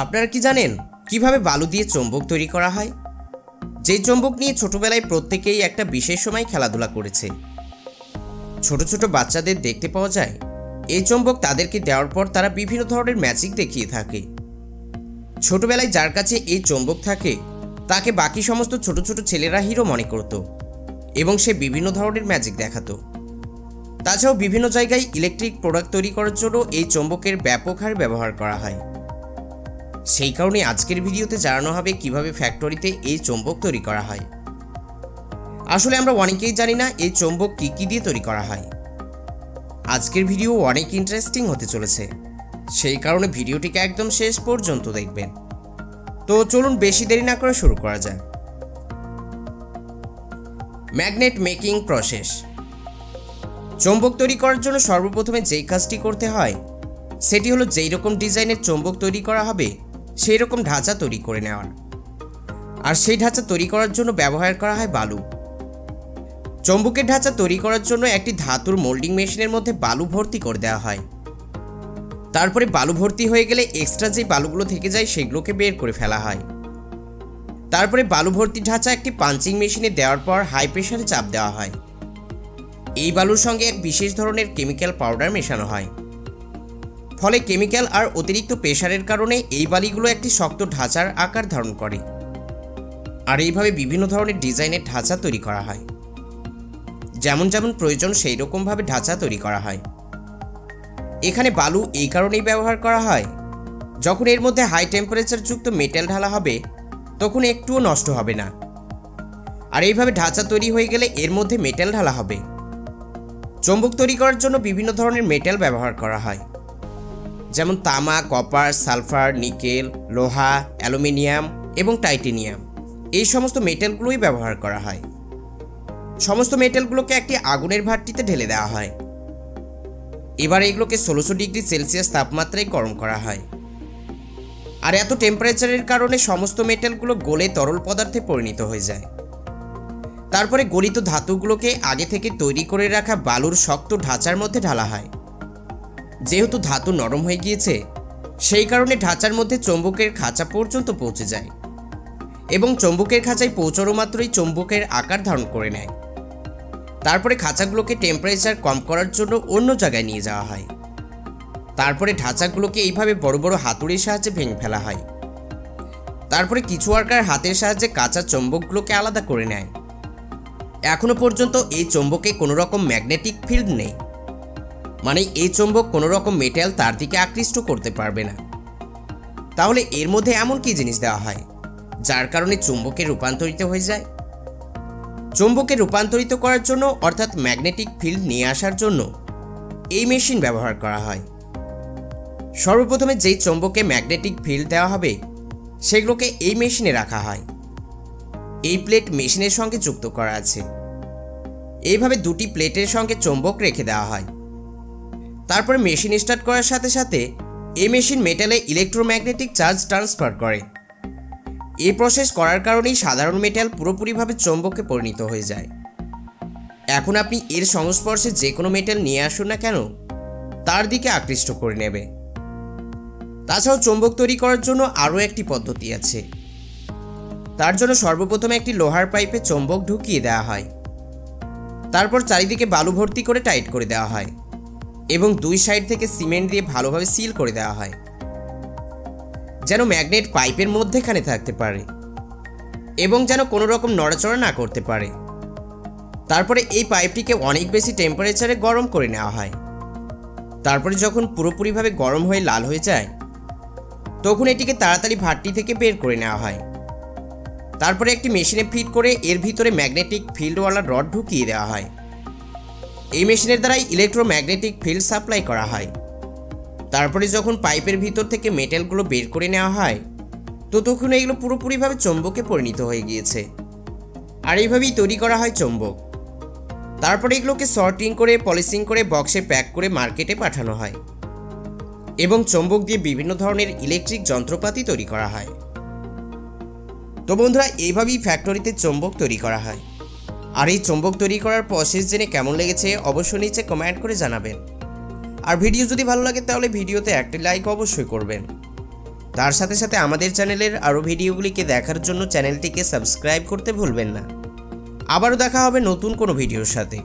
আপনারা কি জানেন কিভাবে বালু দিয়ে চৌম্বক তৈরি করা হয়? যে চৌম্বক নিয়ে ছোটবেলায় প্রত্যেকেই একটা বিশেষ সময় খেলাধুলা করেছে। ছোট ছোট বাচ্চাদের দেখতে পাওয়া যায় এই চৌম্বক তাদেরকে দেওয়ার পর তারা বিভিন্ন ধরনের ম্যাজিক দেখিয়ে থাকে। ছোটবেলায় যার কাছে এই চৌম্বক থাকে তাকে বাকি সমস্ত ছোট ছোট ছেলেরা হিরো মনে করত এবং সে বিভিন্ন ধরনের ম্যাজিক দেখাতো। তাছাড়াও বিভিন্ন জায়গায় ইলেকট্রিক প্রোডাক্ট তৈরি করার জন্য এই চৌম্বকের ব্যাপক হারে ব্যবহার করা হয়। সেই কারণে আজকের ভিডিওতে জানানো হবে কিভাবে ফ্যাক্টরিতে এই চৌম্বক তৈরি করা হয়। আসলে আমরা অনেকেই জানি না এই চৌম্বক কি দিয়ে তৈরি করা হয়। আজকের ভিডিও অনেক ইন্টারেস্টিং হতে চলেছে, সেই কারণে ভিডিওটিকে একদম শেষ পর্যন্ত দেখবেন। তো চলুন বেশি দেরি না করে শুরু করা যাক। Magnet making process. চৌম্বক তৈরি করার জন্য সর্বপ্রথমে যেই কাজটি করতে হয় সেটি হলো যেই রকম ডিজাইনের চৌম্বক তৈরি করা হবে সেই রকম ঢাঁচা তৈরি করে নেওয়ার। আর সেই ঢাঁচা তৈরি করার জন্য ব্যবহার করা হয় বালু। চৌম্বকের ঢাঁচা তৈরি করার জন্য একটি ধাতুর মোল্ডিং মেশিনের মধ্যে বালু ভর্তি করে দেওয়া হয়। তারপরে বালু ভর্তি হয়ে গেলে এক্সট্রা যে বালুগুলো থেকে যায় সেগুলোকে বের করে ফেলা হয়। তারপরে বালু ভর্তি ঢাঁচা একটি পাঞ্চিং মেশিনে দেওয়ার পর হাই প্রেসারে চাপ দেওয়া হয়। এই বালুর সঙ্গে এক বিশেষ ধরনের কেমিক্যাল পাউডার মেশানো হয়। ফলে কেমিক্যাল আর অতিরিক্ত প্রেসারের কারণে এই বালিগুলো একটি শক্ত ঢাঁচার আকার ধারণ করে। আর এইভাবে বিভিন্ন ধরনের ডিজাইনের ঢাঁচা তৈরি করা হয়। যেমন যেমন প্রয়োজন সেই রকমভাবে ঢাঁচা তৈরি করা হয়। এখানে বালু এই কারণেই ব্যবহার করা হয়, যখন এর মধ্যে হাই টেম্পারেচার যুক্ত মেটাল ঢালা হবে তখন একটুও নষ্ট হবে না। আর এইভাবে ঢাঁচা তৈরি হয়ে গেলে এর মধ্যে মেটাল ঢালা হবে। চৌম্বক তৈরি করার জন্য বিভিন্ন ধরনের মেটাল ব্যবহার করা হয়, যেমন তামা, কপার, সালফার, নিকেল, লোহা, অ্যালুমিনিয়াম এবং টাইটেনিয়াম। এই সমস্ত মেটালগুলোই ব্যবহার করা হয়। সমস্ত মেটালগুলোকে একটি আগুনের ভাঁড়টিতে ঢেলে দেওয়া হয়। এবার এগুলোকে 1600 ডিগ্রি সেলসিয়াস তাপমাত্রায় গরম করা হয়। আর এত টেম্পারেচারের কারণে সমস্ত মেটালগুলো গলে তরল পদার্থে পরিণত হয়ে যায়। তারপরে গলিত ধাতুগুলোকে আগে থেকে তৈরি করে রাখা বালুর শক্ত ঢাঁচার মধ্যে ঢালা হয়। যেহেতু ধাতু নরম হয়ে গিয়েছে সেই কারণে ঢাঁচার মধ্যে চৌম্বকের খাঁচা পর্যন্ত পৌঁছে যায় এবং চৌম্বকের খাঁচায় পৌঁছানো মাত্রই চৌম্বকের আকার ধারণ করে নেয়। তারপরে খাঁচাগুলোকে টেম্পারেচার কম করার জন্য অন্য জায়গায় নিয়ে যাওয়া হয়। তারপরে ঢাঁচাগুলোকে এইভাবে বড় বড় হাতুড়ির সাহায্যে ভেঙে ফেলা হয়। তারপরে কিছু ওয়ার্কার হাতের সাহায্যে কাঁচা চৌম্বকগুলোকে আলাদা করে নেয়। এখনো পর্যন্ত এই চৌম্বকে কোনো রকম ম্যাগনেটিক ফিল্ড নেই, মানে এই চৌম্বক কোনো রকম মেটাল তার দিকে আকৃষ্ট করতে পারবে না। তাহলে এর মধ্যে এমন কি জিনিস দেওয়া হয় যার কারণে চৌম্বকে রূপান্তরিত হয়ে যায়? চৌম্বকে রূপান্তরিত করার জন্য অর্থাৎ ম্যাগনেটিক ফিল্ড নিয়ে আসার জন্য এই মেশিন ব্যবহার করা হয়। সর্বপ্রথমে যেই চৌম্বকে ম্যাগনেটিক ফিল্ড দেওয়া হবে সেগুলোকে এই মেশিনে রাখা হয়। এই প্লেট মেশিনের সঙ্গে যুক্ত করা আছে। এইভাবে দুটি প্লেটের সঙ্গে চৌম্বক রেখে দেওয়া হয়। তারপরে মেশিন স্টার্ট করার সাথে সাথে এই মেশিন মেটালে ইলেকট্রোম্যাগনেটিক চার্জ ট্রান্সফার করে। এই প্রসেস করার কারণেই সাধারণ মেটাল পুরোপুরিভাবে চৌম্বকে পরিণত হয়ে যায়। এখন আপনি এর সংস্পর্শে যে কোনো মেটাল নিয়ে আসুন না কেন তার দিকে আকৃষ্ট করে নেবে। তাছাড়াও চৌম্বক তৈরি করার জন্য আরও একটি পদ্ধতি আছে। তার জন্য সর্বপ্রথমে একটি লোহার পাইপে চৌম্বক ঢুকিয়ে দেওয়া হয়। তারপর চারিদিকে বালু ভর্তি করে টাইট করে দেওয়া হয় এবং দুই সাইড থেকে সিমেন্ট দিয়ে ভালোভাবে সিল করে দেওয়া হয়, যেন ম্যাগনেট পাইপের মধ্যেখানে থাকতে পারে এবং যেন কোনো রকম নড়াচড়া না করতে পারে। তারপরে এই পাইপটিকে অনেক বেশি টেম্পারেচারে গরম করে নেওয়া হয়। তারপরে যখন পুরোপুরিভাবে গরম হয়ে লাল হয়ে যায় তখন এটিকে তাড়াতাড়ি ভাঁড়টি থেকে বের করে নেওয়া হয়। তারপরে একটি মেশিনে ফিট করে এর ভিতরে ম্যাগনেটিক ফিল্ডওয়ালা রড ঢুকিয়ে দেওয়া হয়। এই মেশিনের দ্বারাই ইলেকট্রোম্যাগনেটিক ফিল্ড সাপ্লাই করা হয়। তারপরে যখন পাইপের ভিতর থেকে মেটালগুলো বের করে নেওয়া হয় তো তখন এগুলো পুরোপুরিভাবে চৌম্বকে পরিণত হয়ে গিয়েছে। আর এইভাবেই তৈরি করা হয় চৌম্বক। তারপরে এগুলোকে সর্টিং করে পলিশিং করে বক্সে প্যাক করে মার্কেটে পাঠানো হয় এবং চৌম্বক দিয়ে বিভিন্ন ধরনের ইলেকট্রিক যন্ত্রপাতি তৈরি করা হয়। তো বন্ধুরা, এইভাবেই ফ্যাক্টরিতে চৌম্বক তৈরি করা হয়। আর এই চৌম্বক তৈরি করার প্রসেস জেনে কেমন লেগেছে অবশ্যই নিচে কমেন্ট করে জানাবেন। আর ভিডিও যদি ভালো লাগে তাহলে ভিডিওতে একটা লাইক অবশ্যই করবেন। তার সাথে সাথে আমাদের চ্যানেলের আরও ভিডিওগুলিকে দেখার জন্য চ্যানেলটিকে সাবস্ক্রাইব করতে ভুলবেন না। আবারও দেখা হবে নতুন কোনো ভিডিওর সাথে।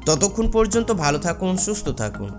ততক্ষণ পর্যন্ত ভালো থাকুন, সুস্থ থাকুন।